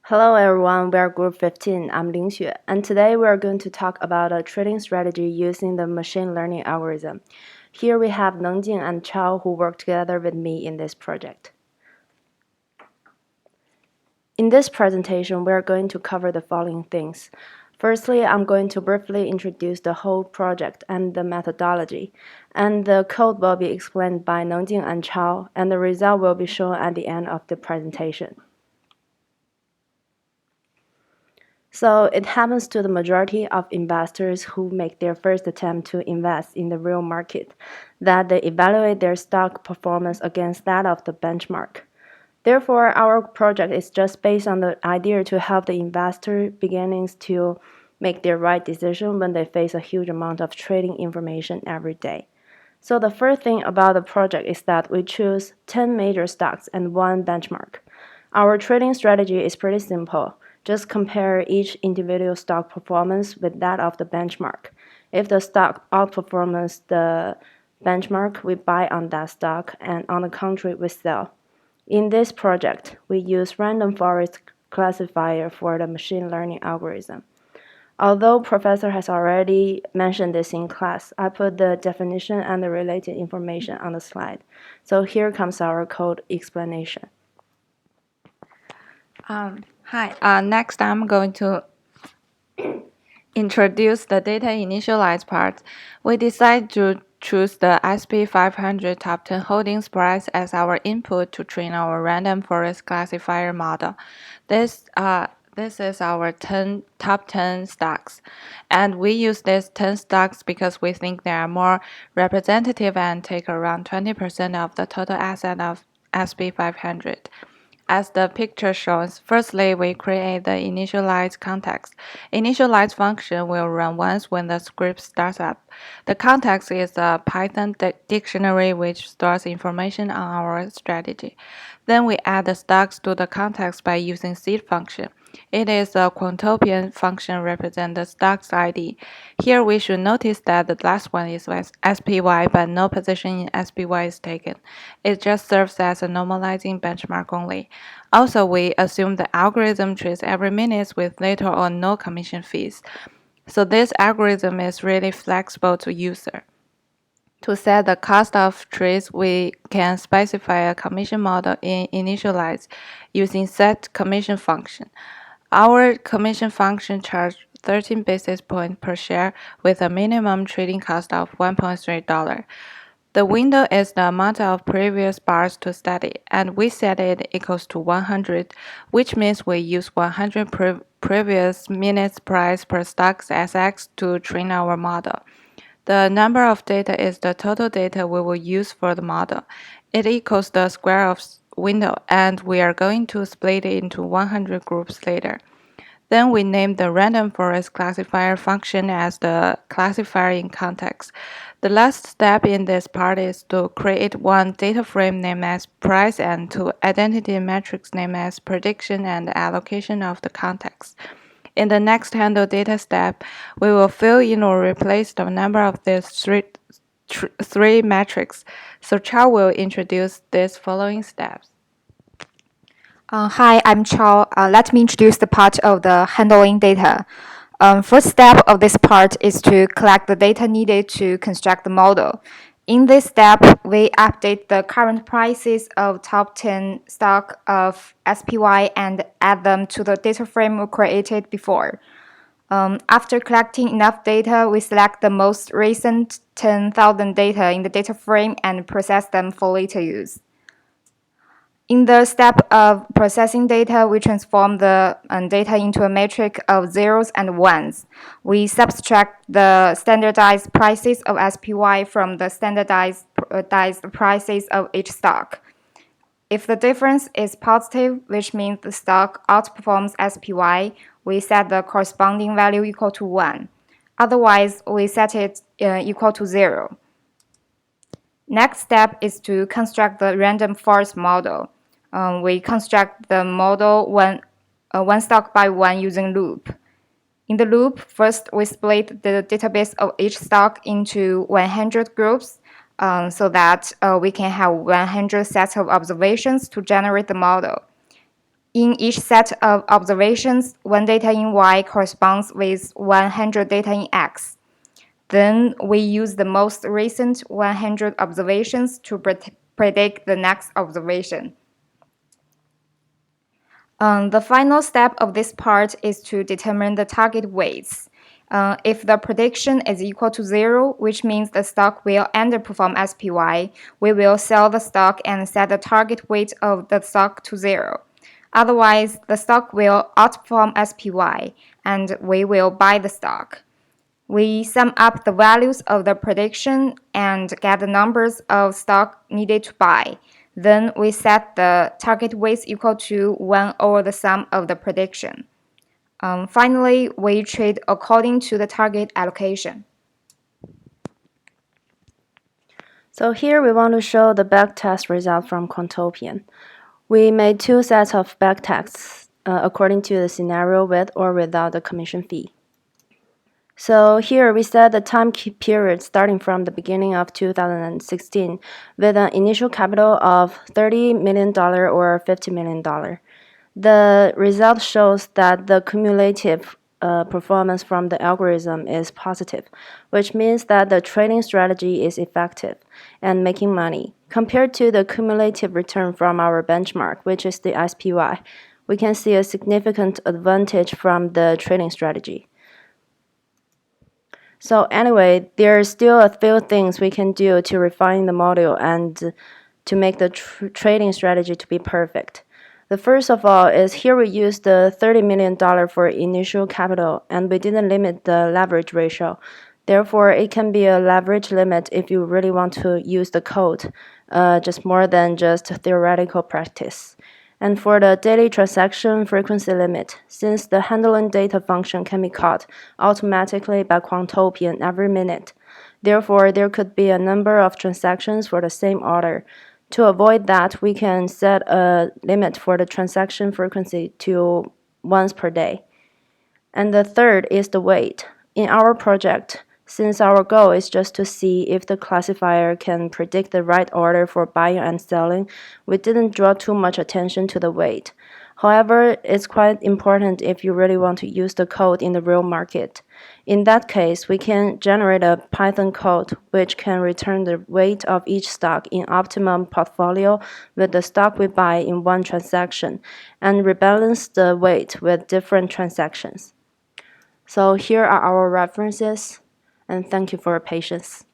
Hello everyone, we are Group 15. I'm Ling Xue, and today we are going to talk about a trading strategy using the machine learning algorithm. Here we have Nengjing and Chao who work together with me in this project. In this presentation, we are going to cover the following things. Firstly, I'm going to briefly introduce the whole project and the methodology, and the code will be explained by Nengjing and Chao, and the result will be shown at the end of the presentation. So it happens to the majority of investors who make their first attempt to invest in the real market that they evaluate their stock performance against that of the benchmark. Therefore, our project is just based on the idea to help the investor beginnings to make their right decision when they face a huge amount of trading information every day. So the first thing about the project is that we choose 10 major stocks and one benchmark. Our trading strategy is pretty simple. Just compare each individual stock performance with that of the benchmark. If the stock outperforms the benchmark, we buy on that stock, and on the contrary, we sell. In this project, we use random forest classifier for the machine learning algorithm. Although Professor has already mentioned this in class, I put the definition and the related information on the slide. So here comes our code explanation. Hi, next I'm going to introduce the data initialize part. We decide to choose the SP500 top 10 holdings price as our input to train our random forest classifier model. This is our top 10 stocks, and we use these 10 stocks because we think they are more representative and take around 20% of the total asset of SP500. As the picture shows, firstly, we create the initialize context. Initialize function will run once when the script starts up. The context is a Python dictionary which stores information on our strategy. Then we add the stocks to the context by using seed function. It is a quantopian function represent the stock's ID. Here we should notice that the last one is SPY, but no position in SPY is taken. It just serves as a normalizing benchmark only. Also, we assume the algorithm trades every minute with little or no commission fees. So this algorithm is really flexible to user. To set the cost of trades, we can specify a commission model in initialize using set commission function. Our commission function charges 13 basis points per share with a minimum trading cost of $1.3. The window is the amount of previous bars to study, and we set it equals to 100, which means we use 100 previous minutes price per stock as X to train our model. The number of data is the total data we will use for the model. It equals the square of window, and we are going to split it into 100 groups later. Then we name the random forest classifier function as the classifier in context. The last step in this part is to create one data frame named as price and two identity metrics named as prediction and allocation of the context. In the next handle data step, we will fill in or replace the number of these three metrics. So Chao will introduce these following steps. Hi, I'm Chao. Let me introduce the part of the handling data. First step of this part is to collect the data needed to construct the model. In this step, we update the current prices of top 10 stock of SPY and add them to the data frame we created before. After collecting enough data, we select the most recent 10,000 data in the data frame and process them for later use. In the step of processing data, we transform the data into a metric of zeros and ones. We subtract the standardized prices of SPY from the standardized prices of each stock. If the difference is positive, which means the stock outperforms SPY, we set the corresponding value equal to 1. Otherwise, we set it equal to 0. Next step is to construct the random forest model. We construct the model one stock by one using loop. In the loop, first we split the database of each stock into 100 groups so that we can have 100 sets of observations to generate the model. In each set of observations, one data in Y corresponds with 100 data in X. Then we use the most recent 100 observations to predict the next observation. The final step of this part is to determine the target weights. If the prediction is equal to 0, which means the stock will underperform SPY, we will sell the stock and set the target weight of the stock to 0. Otherwise, the stock will outperform SPY, and we will buy the stock. We sum up the values of the prediction and get the numbers of stock needed to buy. Then we set the target weights equal to 1 over the sum of the prediction. Finally, we trade according to the target allocation. So here we want to show the backtest result from Quantopian. We made two sets of backtests according to the scenario with or without the commission fee. So here we set the time period starting from the beginning of 2016 with an initial capital of $30 million or $50 million. The result shows that the cumulative performance from the algorithm is positive, which means that the trading strategy is effective and making money. Compared to the cumulative return from our benchmark, which is the SPY, we can see a significant advantage from the trading strategy. So anyway, there are still a few things we can do to refine the model and to make the trading strategy to be perfect. The first of all is here we used the $30 million for initial capital and we didn't limit the leverage ratio. Therefore, it can be a leverage limit if you really want to use the code, just more than just theoretical practice. And for the daily transaction frequency limit, since the handling data function can be called automatically by Quantopian every minute, therefore there could be a number of transactions for the same order. To avoid that, we can set a limit for the transaction frequency to once per day. And the third is the weight. In our project, since our goal is just to see if the classifier can predict the right order for buying and selling, we didn't draw too much attention to the weight. However, it's quite important if you really want to use the code in the real market. In that case, we can generate a Python code which can return the weight of each stock in optimum portfolio with the stock we buy in one transaction and rebalance the weight with different transactions. So here are our references, and thank you for your patience.